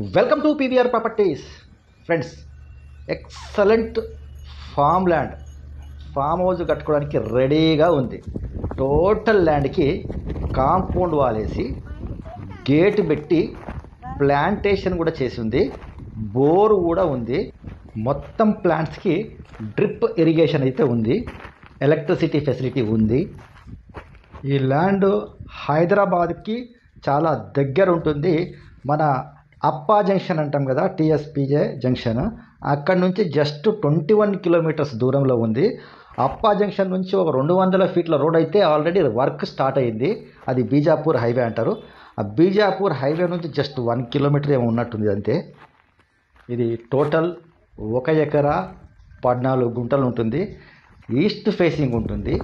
Welcome to PVR properties friends. Excellent farm land, farm house కట్టుకోవడానికి రెడీగా ఉంది. Total ల్యాండ్కి కాంపౌండ్ వాల్ వేసి గేట్ పెట్టి ప్లాంటేషన్ కూడా చేసి ఉంది. బోర్ కూడా ఉంది. మొత్తం ప్లాంట్స్కి డ్రిప్ ఇరిగేషన్ అయితే ఉంది. ఎలక్ట్రిసిటీ ఫెసిలిటీ ఉంది. ఈ ల్యాండ్ హైదరాబాద్కి చాలా దగ్గర ఉంటుంది. మన అప్పా జంక్షన్ అంటాం కదా, టీఎస్పీజే జంక్షన్, అక్కడ నుంచి జస్ట్ 21 కిలోమీటర్స్ దూరంలో ఉంది. అప్పా జంక్షన్ నుంచి ఒక 200 ఫీట్ల రోడ్ అయితే ఆల్రెడీ వర్క్ స్టార్ట్ అయ్యింది. అది బీజాపూర్ హైవే అంటారు. ఆ బీజాపూర్ హైవే నుంచి జస్ట్ 1 కిలోమీటర్ ఏమో ఉన్నట్టుంది అంతే. ఇది టోటల్ 1 ఎకరా 14 గుంటలు ఉంటుంది. ఈస్ట్ ఫేసింగ్ ఉంటుంది.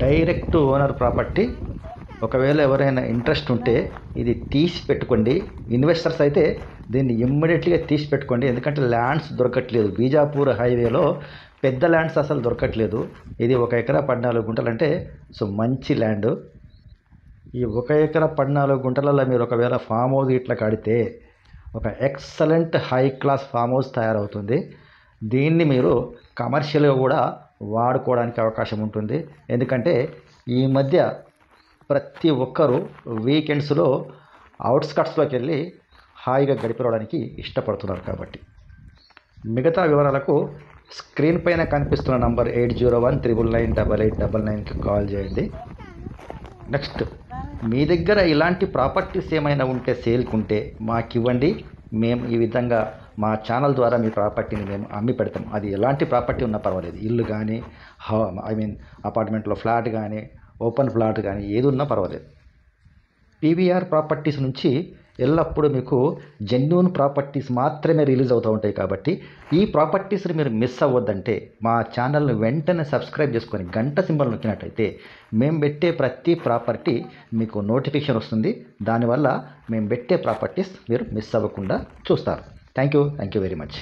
Direct owner property. ఒకవేళ ఎవరైనా ఇంట్రెస్ట్ ఉంటే ఇది తీసి పెట్టుకోండి. ఇన్వెస్టర్స్ అయితే దీన్ని ఇమ్మీడియట్గా తీసి పెట్టుకోండి. ఎందుకంటే ల్యాండ్స్ దొరకట్లేదు. బీజాపూర్ హైవేలో పెద్ద ల్యాండ్స్ అసలు దొరకట్లేదు. ఇది 1 ఎకరా 14 గుంటలు అంటే మంచి ల్యాండ్. ఈ 1 ఎకరా 14 గుంటలలో మీరు ఒకవేళ ఫామ్ హౌస్ ఇట్లా కడితే ఒక excellent high class farm house తయారవుతుంది. దీన్ని మీరు కమర్షియల్గా కూడా వాడుకోవడానికి అవకాశం ఉంటుంది. ఎందుకంటే ఈ మధ్య ప్రతి ఒక్కరూ వీకెండ్స్లో అవుట్స్కట్స్లోకి వెళ్ళి హాయిగా గడిపిరవడానికి ఇష్టపడుతున్నారు. కాబట్టి మిగతా వివరాలకు స్క్రీన్ పైన కనిపిస్తున్న నంబర్ 8013998899కి కాల్ చేయండి. నెక్స్ట్, మీ దగ్గర ఇలాంటి ప్రాపర్టీస్ ఏమైనా ఉంటే సేల్కి ఉంటే మాకు ఇవ్వండి. మేము ఈ విధంగా మా ఛానల్ ద్వారా మీ ప్రాపర్టీని మేము అమ్మి పెడతాం. అది ఎలాంటి ప్రాపర్టీ ఉన్నా పర్వాలేదు. ఇల్లు కానీ, అపార్ట్మెంట్లో ఫ్లాట్ కానీ, ఓపెన్ ప్లాట్ కానీ, ఏది ఉన్నా పర్వాలేదు. పీవీఆర్ ప్రాపర్టీస్ నుంచి ఎల్లప్పుడూ మీకు జెన్యూన్ ప్రాపర్టీస్ మాత్రమే రిలీజ్ అవుతూ ఉంటాయి. కాబట్టి ఈ ప్రాపర్టీస్ని మీరు మిస్ అవ్వద్దంటే మా ఛానల్ని వెంటనే సబ్స్క్రైబ్ చేసుకొని గంట సింబల్ నొక్కినట్టయితే మేము పెట్టే ప్రతి ప్రాపర్టీ మీకు నోటిఫికేషన్ వస్తుంది. దానివల్ల మేము పెట్టే ప్రాపర్టీస్ మీరు మిస్ అవ్వకుండా చూస్తారు. Thank you very much.